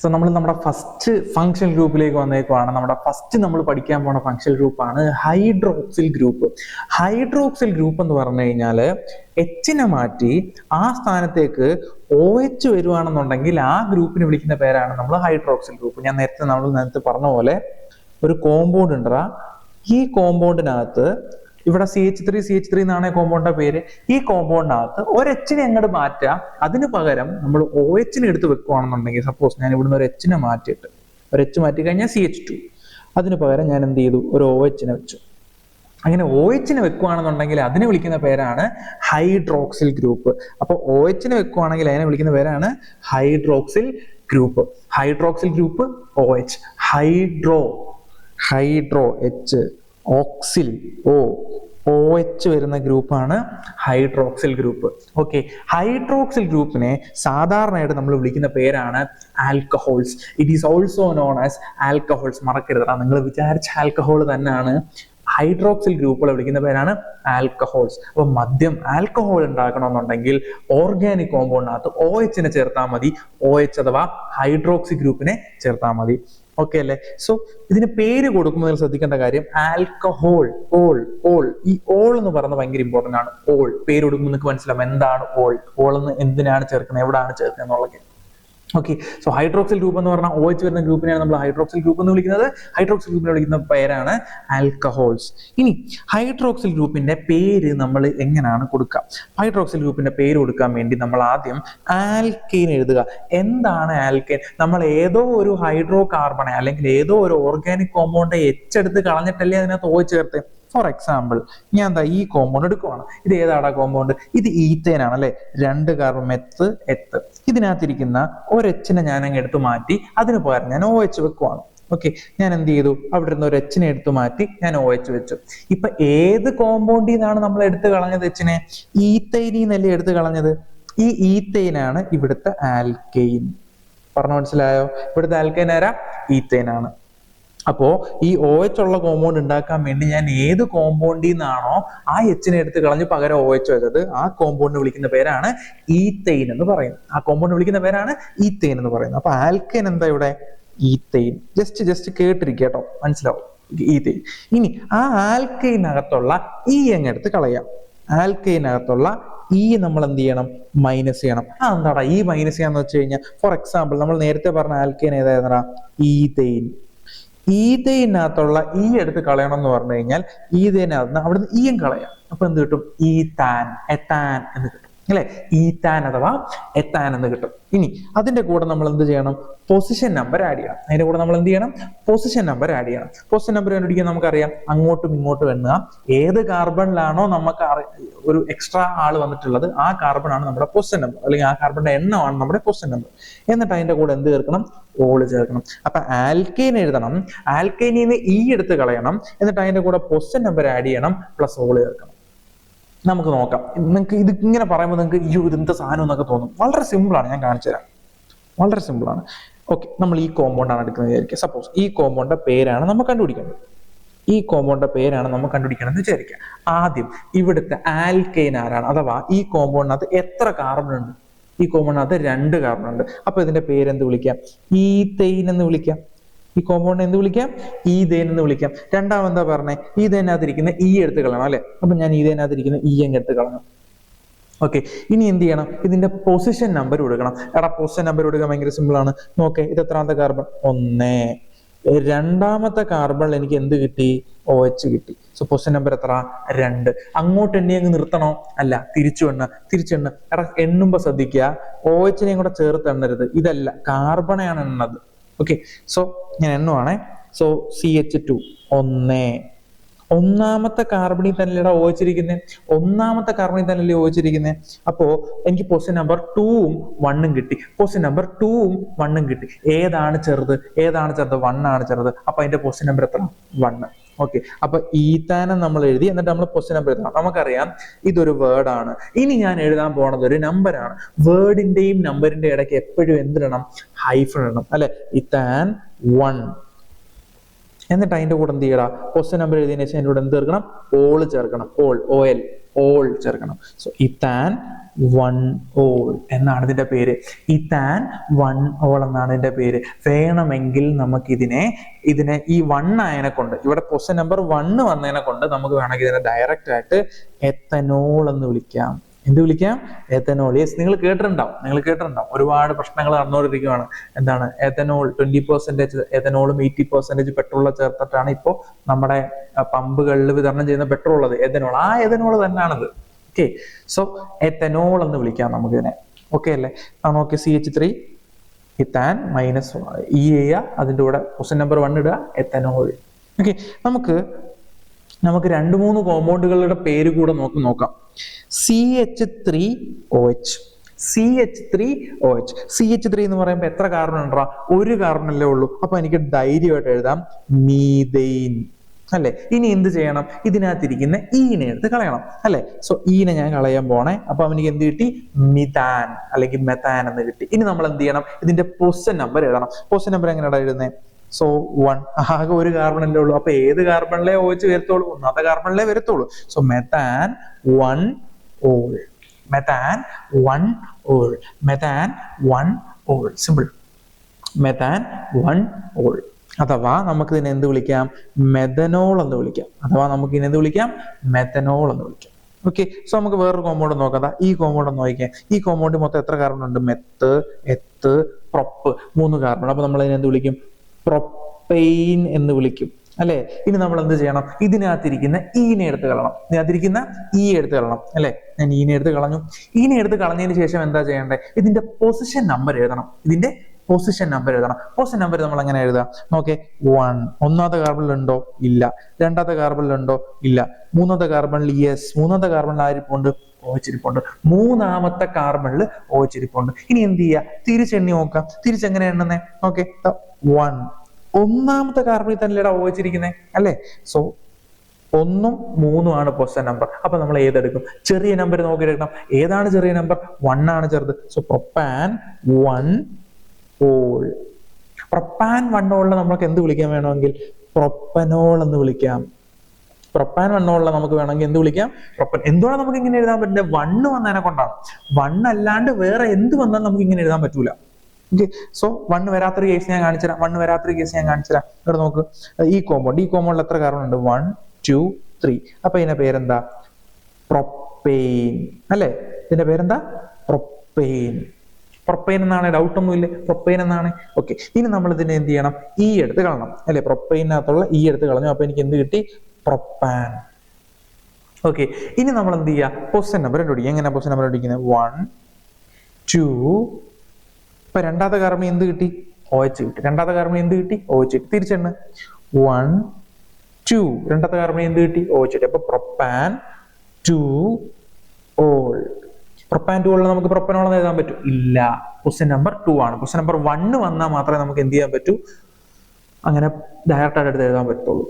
So നമ്മൾ നമ്മുടെ first functional ഗ്രൂപ്പിലേക്ക് വന്നേക്കുവാണ്. നമ്മുടെ ഫസ്റ്റ് നമ്മൾ പഠിക്കാൻ പോണ ഫങ്ഷണൽ ഗ്രൂപ്പാണ് ഹൈഡ്രോക്സിൽ ഗ്രൂപ്പ്. ഹൈഡ്രോക്സിൽ ഗ്രൂപ്പ് എന്ന് പറഞ്ഞു കഴിഞ്ഞാൽ എച്ചിനെ മാറ്റി ആ സ്ഥാനത്തേക്ക് OH വരുവാണെന്നുണ്ടെങ്കിൽ ആ ഗ്രൂപ്പിന് വിളിക്കുന്ന പേരാണ് നമ്മൾ ഹൈഡ്രോക്സിൽ ഗ്രൂപ്പ്. ഞാൻ നേരത്തെ പറഞ്ഞ പോലെ ഒരു കോമ്പൗണ്ട് ഉണ്ടടാ, ഈ കോമ്പൗണ്ടിനകത്ത് ഇവിടെ CH3 എന്നാണ് കോമ്പൗണ്ടിന്റെ പേര്. ഈ കോമ്പൗണ്ടിനകത്ത് ഒരു എച്ചിനെ അങ്ങോട്ട് മാറ്റുക, അതിന് പകരം നമ്മൾ OH എടുത്ത് വെക്കുകയാണെന്നുണ്ടെങ്കിൽ, സപ്പോസ് ഞാൻ ഇവിടുന്ന് ഒരു എച്ചിനെ മാറ്റിയിട്ട് ഒരു എച്ച് മാറ്റി കഴിഞ്ഞാൽ CH2, അതിന് പകരം ഞാൻ എന്ത് ചെയ്തു, ഒരു OH വെച്ചു. അങ്ങനെ OH വെക്കുകയാണെന്നുണ്ടെങ്കിൽ അതിനെ വിളിക്കുന്ന പേരാണ് ഹൈഡ്രോക്സിൽ ഗ്രൂപ്പ്. അപ്പോൾ OH വെക്കുകയാണെങ്കിൽ അതിനെ വിളിക്കുന്ന പേരാണ് hydroxyl group. Hydroxyl group OH, hydro H, ഓക്സിൽ OH വരുന്ന ഗ്രൂപ്പാണ് ഹൈഡ്രോക്സിൽ ഗ്രൂപ്പ്. ഓക്കെ, ഹൈഡ്രോക്സിൽ ഗ്രൂപ്പിനെ സാധാരണയായിട്ട് നമ്മൾ വിളിക്കുന്ന പേരാണ് alcohols. It is also known as alcohols. മറക്കരുത്, നിങ്ങൾ വിചാരിച്ച ആൽക്കഹോൾ തന്നെയാണ്. ഹൈഡ്രോക്സിൽ ഗ്രൂപ്പുകളെ വിളിക്കുന്ന പേരാണ് ആൽക്കഹോൾസ്. അപ്പൊ മദ്യം ആൽക്കഹോൾ ഉണ്ടാക്കണമെന്നുണ്ടെങ്കിൽ ഓർഗാനിക് കോമ്പൗണ്ടിനകത്ത് OH ചേർത്താൽ മതി, OH അഥവാ ഹൈഡ്രോക്സി ഗ്രൂപ്പിനെ ചേർത്താൽ മതി. ഓക്കെ അല്ലേ? സോ ഇതിന് പേര് കൊടുക്കുമ്പോൾ ശ്രദ്ധിക്കേണ്ട കാര്യം ആൽക്കഹോൾ, ഓൾ ഈ ഓൾ എന്ന് പറയുന്നത് ഭയങ്കര ഇമ്പോർട്ടന്റ് ആണ്. ഓൾ പേര് കൊടുക്കുമ്പോൾ നിങ്ങൾക്ക് മനസ്സിലാവും എന്താണ് ഓൾ എന്ന്, എന്തിനാണ് ചേർക്കുന്നത്, എവിടെയാണ് ചേർക്കുന്നത് എന്നുള്ളത്. ഓക്കെ, സോ ഹൈഡ്രോക്സിൽ ഗ്രൂപ്പ് എന്ന് പറഞ്ഞാൽ OH വരുന്ന ഗ്രൂപ്പിനെയാണ് നമ്മൾ ഹൈഡ്രോക്സിൽ ഗ്രൂപ്പ് എന്ന് വിളിക്കുന്നത്. ഹൈഡ്രോക്സിൽ ഗ്രൂപ്പിനെ വിളിക്കുന്ന പേരാണ് ആൽക്കഹോൾസ്. ഇനി ഹൈഡ്രോക്സിൽ ഗ്രൂപ്പിന്റെ പേര് നമ്മൾ എങ്ങനെയാണ് കൊടുക്കുക? ഹൈഡ്രോക്സിൽ ഗ്രൂപ്പിന്റെ പേര് കൊടുക്കാൻ വേണ്ടി നമ്മൾ ആദ്യം ആൽക്കെയിൻ എഴുതുക. എന്താണ് ആൽക്കെയിൻ? നമ്മൾ ഏതോ ഒരു ഹൈഡ്രോ കാർബണെ അല്ലെങ്കിൽ ഏതോ ഒരു ഓർഗാനിക് കോമ്പൗണ്ട് H എടുത്ത് കളഞ്ഞിട്ടല്ലേ അതിനകത്ത് OH ചേർത്ത്. ഫോർ എക്സാമ്പിൾ, ഞാൻ എന്താ ഈ കോമ്പൗണ്ട് എടുക്കുവാണ്. ഇത് ഏതാടാ കോമ്പൗണ്ട്? ഇത് ഈത്തേൻ ആണ് അല്ലെ. 2 കാർബൺ എത്ത്. ഇതിനകത്തിരിക്കുന്ന ഒരു എച്ചിനെ ഞാൻ അങ്ങ് എടുത്തു മാറ്റി, അതിന് പകരം ഞാൻ OH വെക്കുവാണ്. ഓക്കെ, ഞാൻ എന്ത് ചെയ്തു, അവിടെ നിന്ന് ഒരു എച്ചിനെ എടുത്തു മാറ്റി ഞാൻ OH വെച്ചു. ഇപ്പൊ ഏത് കോമ്പൗണ്ടിൽ നിന്നാണ് നമ്മൾ എടുത്തു കളഞ്ഞത് എച്ചിനെ? ഈത്തൈനിൽ നിന്നല്ലേ എടുത്തു കളഞ്ഞത്. ഈ ഈത്തൈനാണ് ഇവിടുത്തെ ആൽക്കെയിൻ. പറഞ്ഞു മനസ്സിലായോ? ഇവിടുത്തെ ആൽക്കെയിൻ ആരാ? ഈത്തൈൻ ആണ്. അപ്പോ ഈ OH ഉള്ള കോമ്പൗണ്ട് ഉണ്ടാക്കാൻ വേണ്ടി ഞാൻ ഏത് കോമ്പൗണ്ടിൽ നിന്നാണോ ആ എച്ചിനെ എടുത്ത് കളഞ്ഞ് പകരം OH വെച്ചത്, ആ കോമ്പൗണ്ടിനെ വിളിക്കുന്ന പേരാണ് ഈത്തൈൻ എന്ന് പറയുന്നത്. ആ കോമ്പൗണ്ട് വിളിക്കുന്ന പേരാണ് ഈത്തൈൻ എന്ന് പറയുന്നത്. അപ്പൊ ആൽക്കെയിൻ എന്താ ഇവിടെ? ഈത്തൈൻ. ജസ്റ്റ് കേട്ടിരിക്കുക കേട്ടോ, മനസ്സിലാവും. ഈത്തൈൻ. ഇനി ആ ആൽക്കെയിനകത്തുള്ള അങ്ങ് എടുത്ത് കളയാം. ആൽക്കെയിനകത്തുള്ള നമ്മൾ എന്ത് ചെയ്യണം? മൈനസ് ചെയ്യണം. എന്താടാ ഈ മൈനസ് ചെയ്യാന്ന് വെച്ച് കഴിഞ്ഞാൽ, ഫോർ എക്സാമ്പിൾ നമ്മൾ നേരത്തെ പറഞ്ഞ ആൽക്കെയിൻ ഏതായിരുന്നാ? ഈത്തൈൻ. ഈതൈനകത്തുള്ള എടുത്ത് കളയണം എന്ന് പറഞ്ഞു കഴിഞ്ഞാൽ ഈതൈനകത്ത് അവിടുന്ന് ഈയും കളയാം. അപ്പൊ എന്ത് കിട്ടും? ഈത്താൻ, എത്താൻ എന്ന് കിട്ടും അല്ലെ. ഈത്താൻ അഥവാ എത്താൻ എന്ന് കിട്ടും. ഇനി അതിന്റെ കൂടെ നമ്മൾ എന്ത് ചെയ്യണം? പൊസിഷൻ നമ്പർ ആഡ് ചെയ്യണം. അതിന്റെ കൂടെ നമ്മൾ എന്ത് ചെയ്യണം? പൊസിഷൻ നമ്പർ ആഡ് ചെയ്യണം. പൊസിഷൻ നമ്പർ കണ്ടുപിടിക്കാൻ നമുക്കറിയാം, അങ്ങോട്ടും ഇങ്ങോട്ടും എണ്ണുക. ഏത് കാർബണിലാണോ നമുക്ക് ഒരു എക്സ്ട്രാ ആൾ വന്നിട്ടുള്ളത്, ആ കാർബൺ ആണ് നമ്മുടെ പൊസിഷൻ നമ്പർ, അല്ലെങ്കിൽ ആ കാർബണിന്റെ എണ്ണമാണ് നമ്മുടെ പൊസിഷൻ നമ്പർ. എന്നിട്ട് അതിന്റെ കൂടെ എന്ത് ചേർക്കണം? ഓള് ചേർക്കണം. അപ്പൊ ആൽക്കെയിൻ എഴുതണം, ആൽക്കെയിനിൽ നിന്ന് എടുത്ത് കളയണം, എന്നിട്ട് അതിന്റെ കൂടെ പൊസിഷൻ നമ്പർ ആഡ് ചെയ്യണം, പ്ലസ് ഓള് ചേർക്കണം. നമുക്ക് നോക്കാം. നിങ്ങൾക്ക് ഇത് ഇങ്ങനെ പറയുമ്പോൾ നിങ്ങൾക്ക് ഇതെന്താ സാധനം എന്നൊക്കെ തോന്നും. വളരെ സിമ്പിൾ ആണ്, ഞാൻ കാണിച്ചു തരാം. വളരെ സിമ്പിൾ ആണ്. ഓക്കെ, നമ്മൾ ഈ കോമ്പൗണ്ടാണ് എടുക്കുന്നത് വിചാരിക്കുക. സപ്പോസ് ഈ കോമ്പൗണ്ടിന്റെ പേരാണ് നമ്മൾ കണ്ടുപിടിക്കേണ്ടത്. ഈ കോമ്പൗണ്ടിന്റെ പേരാണ് നമ്മൾ കണ്ടുപിടിക്കണമെന്ന് വിചാരിക്കുക. ആദ്യം ഇവിടുത്തെ ആൽക്കെയിൻ ആരാണ്, അഥവാ ഈ കോമ്പൗണ്ടിനകത്ത് എത്ര കാർബൺ ഉണ്ട്? ഈ കോമ്പൗണ്ടിനകത്ത് 2 കാർബൺ ഉണ്ട്. അപ്പൊ ഇതിന്റെ പേരെന്ത് വിളിക്കാം? ഈത്തൈൻ എന്ന് വിളിക്കാം. ഈ കോമ്പൗണ്ട് എന്ത് വിളിക്കാം? ഈതൈൻ എന്ന് വിളിക്കാം. രണ്ടാമെന്താ പറഞ്ഞേ? ഈതൈനകത്തിരിക്കുന്ന എടുത്ത് കളയണം അല്ലെ. അപ്പൊ ഞാൻ ഈതൈനകത്തിരിക്കുന്ന അങ്ങ് എടുത്ത് കളയണം. ഓക്കെ, ഇനി എന്ത് ചെയ്യണം? ഇതിന്റെ പൊസിഷൻ നമ്പർ കൊടുക്കണം. പൊസിഷൻ നമ്പർ കൊടുക്കാൻ ഭയങ്കര സിമ്പിൾ ആണ്. നോക്കേ, ഇത് എത്രാമത്തെ കാർബൺ? 1. രണ്ടാമത്തെ കാർബണിൽ എനിക്ക് എന്ത് കിട്ടി? OH കിട്ടി. സോ പൊസിഷൻ നമ്പർ എത്ര? 2. അങ്ങോട്ട് എണ്ണി അങ്ങ് നിർത്തണോ? അല്ല, തിരിച്ചെണ്ണ. എണ്ണുമ്പോ ശ്രദ്ധിക്കുക, OH കൂടെ ചേർത്ത് എണ്ണരുത്. ഇതല്ല, കാർബണെയാണ് എണ്ണത്. ഓക്കെ, സോ ഞാൻ എണ്ണുവാണേ. So CH2 1. ഒന്നാമത്തെ കാർബണിൽ തന്നെയല്ലേ OH ഇരിക്കുന്നത്. ഒന്നാമത്തെ കാർബണിൽ തന്നെയല്ലേ OH ഇരിക്കുന്നത്. അപ്പോ എനിക്ക് പൊസിഷൻ നമ്പർ 2ഉം 1ഉം കിട്ടി. പൊസിഷൻ നമ്പർ 2ഉം 1ഉം കിട്ടി. ഏതാണ് ചെറുത്? 1 ആണ് ചെറുത്. അപ്പൊ അതിന്റെ പൊസിഷൻ നമ്പർ എത്ര? 1. ഓക്കെ, അപ്പൊ ഈത്താനം നമ്മൾ എഴുതി, എന്നിട്ട് നമ്മൾ പൊസിഷൻ നമ്പർ എഴുതണം. നമുക്കറിയാം ഇതൊരു വേർഡ് ആണ്. ഇനി ഞാൻ എഴുതാൻ പോണത് ഒരു നമ്പർ ആണ്. വേർഡിന്റെയും നമ്പറിന്റെയും ഇടയ്ക്ക് എപ്പോഴും എന്തിടണം? ഹൈഫൺ ഇടണം അല്ലെ. ഈത്താൻ 1. എന്നിട്ട് അതിന്റെ കൂടെ എന്ത് ചെയ്യണം, ക്വസ്റ്റ്യൻ നമ്പർ എഴുതിയതിനു ശേഷം അതിൻ്റെ കൂടെ എന്ത് ചേർക്കണം, ഓൾ ചേർക്കണം, ഓൾ ചേർക്കണം. സോ ഇത്താൻ 1 ഓൾ എന്നാണ് ഇതിന്റെ പേര്. ഇത്താൻ 1 ഓൾ എന്നാണ് ഇതിന്റെ പേര്. വേണമെങ്കിൽ നമുക്ക് ഇതിനെ ഈ 1 ആയതിനെ കൊണ്ട്, ഇവിടെ ക്വസ്റ്റ്യൻ നമ്പർ 1 വന്നതിനെ കൊണ്ട് നമുക്ക് വേണമെങ്കിൽ ഇതിനെ ഡയറക്റ്റ് ആയിട്ട് എത്തനോൾ എന്ന് വിളിക്കാം. എന്ത് വിളിക്കാം? എത്തനോൾ. യെസ്, നിങ്ങൾ കേട്ടിട്ടുണ്ടാവും ഒരുപാട് പ്രശ്നങ്ങൾ നടന്നുകൊണ്ടിരിക്കുകയാണ്. എന്താണ് എത്തനോൾ? 20% എത്തനോളും 80% പെട്രോൾ ചേർത്തിട്ടാണ് ഇപ്പോൾ നമ്മുടെ പമ്പുകളിൽ വിതരണം ചെയ്യുന്ന പെട്രോൾ ഉള്ളത്. എത്തനോൾ, ആ എത്തനോൾ തന്നെയാണത്. ഓക്കെ, സോ എത്തനോൾ എന്ന് വിളിക്കാം നമുക്കിതിനെ. ഓക്കെ അല്ലേ? നോക്കി CH3 ഇത്താൻ മൈനസ് ഇ ചെയ്യുക, അതിൻ്റെ കൂടെ ക്വസ്റ്റ്യൻ നമ്പർ 1 ഇടുക, എത്തനോൾ. ഓക്കെ, നമുക്ക് 2-3 കോമ്പൗണ്ടുകളുടെ പേര് കൂടെ നോക്കാം. CH3OH. CH3 എന്ന് പറയുമ്പോൾ എത്ര കാർബൺ ഉണ്ടോ? 1 കാർബൺ അല്ലേ ഉള്ളൂ. അപ്പൊ എനിക്ക് ധൈര്യമായിട്ട് എഴുതാം മീതെയിൻ അല്ലെ. ഇനി എന്ത് ചെയ്യണം? ഇതിനകത്തിരിക്കുന്ന ഈനെ എടുത്ത് കളയണം അല്ലെ. സോ ഈനെ ഞാൻ കളയാൻ പോണേ. അപ്പൊ എനിക്ക് എന്ത് കിട്ടി? മിതാൻ അല്ലെങ്കിൽ മെത്താൻ എന്ന് കിട്ടി. ഇനി നമ്മൾ എന്ത് ചെയ്യണം? ഇതിന്റെ പൊസിഷൻ നമ്പർ എഴുതണം. പൊസിഷൻ നമ്പർ എങ്ങനെയാണ് എഴുതുന്നത്? സോ 1, ആകെ 1 കാർബൺ അല്ലേ ഉള്ളൂ. അപ്പൊ ഏത് കാർബണിലെ OH വരത്തുള്ളൂ? 1ാമത്തെ കാർബണിലെ വരത്തുള്ളൂ. സോ മെത്താൻ 1 ഓൾ. മെത്താൻ 1 ഓൾ. മെത്താൻ 1 ഓൾ. സിമ്പിൾ. മെത്താൻ 1 ഓൾ. അഥവാ നമുക്ക് ഇതിനെ എന്ത് വിളിക്കാം? മെഥനോൾ എന്ന് വിളിക്കാം. മെഥനോൾ എന്ന് വിളിക്കാം. ഓക്കെ, സോ നമുക്ക് വേറൊരു കോമ്പൗണ്ട് നോക്കാം. ഈ കോമ്പൗണ്ട് ഒന്ന് നോക്കിയാൽ, ഈ കോമ്പൗണ്ട് മൊത്തം എത്ര കാർബൺ ഉണ്ട്? മെത്ത്, എത്ത്, പ്രൊപ്പ്, 3 കാർബൺ. അപ്പൊ നമ്മൾ ഇതിനെ എന്ത് വിളിക്കും? പ്രൊപ്പെയിൻ എന്ന് വിളിക്കും അല്ലെ. ഇനി നമ്മൾ എന്ത് ചെയ്യണം? ഇതിനകത്തിരിക്കുന്ന ഈനെ എടുത്ത് കളയണം. അല്ലെ. ഞാൻ ഈനെ എടുത്ത് കളഞ്ഞു. ഈനെ എടുത്ത് കളഞ്ഞതിന് ശേഷം എന്താ ചെയ്യേണ്ടത്? ഇതിന്റെ പൊസിഷൻ നമ്പർ എഴുതണം. പൊസിഷൻ നമ്പർ നമ്മൾ എങ്ങനെ എഴുതാം? നോക്കേ, 1 1ാമത്തെ കാർബണിലുണ്ടോ? ഇല്ല. 2ാമത്തെ കാർബണിലുണ്ടോ? ഇല്ല. 3ാമത്തെ കാർബണിൽ യെസ്. 3ാമത്തെ കാർബണിൽ ആരിപ്പുണ്ട്? OH ഇരിപ്പുണ്ട്. 3ാമത്തെ കാർബണിൽ OH ഇരിപ്പുണ്ട്. ഇനി എന്ത് ചെയ്യുക? തിരിച്ചെണ്ണി നോക്കാം. തിരിച്ചെങ്ങനെ എണ്ണുന്നേ? ഓക്കെ, 1 1ാമത്തെ കാർബണിൽ തന്നെയല്ലേടാ OH ഇരിക്കുന്നത് അല്ലേ. സോ 1ഉം 3ഉം ആണ് പൊസിഷൻ നമ്പർ. അപ്പൊ നമ്മൾ ഏതെടുക്കും? ചെറിയ നമ്പർ നോക്കിയെടുക്കണം. ഏതാണ് ചെറിയ നമ്പർ? 1 ആണ് ചെറുത്. So propane 1 all. പ്രൊപ്പാൻ 1 ഓളിനെ നമുക്ക് എന്ത് വിളിക്കാൻ വേണമെങ്കിൽ? പ്രൊപ്പനോൾ എന്ന് വിളിക്കാം. പ്രൊപ്പാൻ 1 ഓളിനെ നമുക്ക് വേണമെങ്കിൽ എന്ത് വിളിക്കാം? പ്രൊപ്പൻ. എന്തുകൊണ്ടാണ് നമുക്ക് ഇങ്ങനെ എഴുതാൻ പറ്റുന്നത്? 1 വന്നതിനെ കൊണ്ടാണ്. 1 അല്ലാണ്ട് വേറെ എന്ത് വന്നാലും നമുക്ക് ഇങ്ങനെ എഴുതാൻ പറ്റൂല. ഓക്കെ, സോ 1 വരാത്തൊരു കേസ് ഞാൻ കാണിച്ചുതരാം. ഇവിടെ നോക്ക്, ഈ കോമ്പൗണ്ടിൽ എത്ര കാർബൺ ഉണ്ട്? 1 2 3. അപ്പൊ ഇതിന്റെ പേരെന്താ? പ്രൊപ്പെയിൻ അല്ലെ. ഇതിന്റെ പേരെന്താ? പ്രൊപ്പെയിൻ. എന്നാണ്, ഡൗട്ട് ഒന്നുമില്ല, പ്രൊപ്പെയിൻ എന്നാണ്. ഓക്കെ, ഇനി നമ്മൾ ഇതിനെ എന്ത് ചെയ്യണം? ഈ എടുത്ത് കളയണം അല്ലെ. പ്രൊപ്പെയിനകത്തുള്ള ഈ എടുത്ത് കളഞ്ഞു. അപ്പൊ എനിക്ക് എന്ത് കിട്ടി? പ്രൊപ്പാൻ. ഓക്കെ, ഇനി നമ്മൾ എന്ത് ചെയ്യുക? പൊസിഷൻ നമ്പർ കണ്ടുപിടിക്കുക. എങ്ങനെ പൊസിഷൻ നമ്പർ കണ്ടുപിടിക്കുന്നത്? 1 2. ഇപ്പൊ 2ാമത്തെ കാർബൺ എന്ത് കിട്ടി? OH കിട്ടി. 2ാമത്തെ കാർബൺ എന്ത് കിട്ടി? OH കിട്ടി. തിരിച്ചെണ്ണ്. 1 2. 2ാമത്തെ കാർബൺ എന്ത് കിട്ടി? OH കിട്ടി. അപ്പൊ പ്രൊപ്പാൻ 2 ഓൾ. പ്രൊപ്പാൻ 2 ഓളിൽ നമുക്ക് പ്രൊപ്പനോൾ എന്ന് എഴുതാൻ പറ്റും? ഇല്ല. പൊസിഷൻ നമ്പർ 2 ആണ്. പൊസിഷൻ നമ്പർ 1 വന്നാൽ മാത്രമേ നമുക്ക് എന്ത് ചെയ്യാൻ പറ്റൂ? അങ്ങനെ ഡയറക്റ്റ് ആയിട്ട് എടുത്ത് എഴുതാൻ പറ്റുള്ളൂ.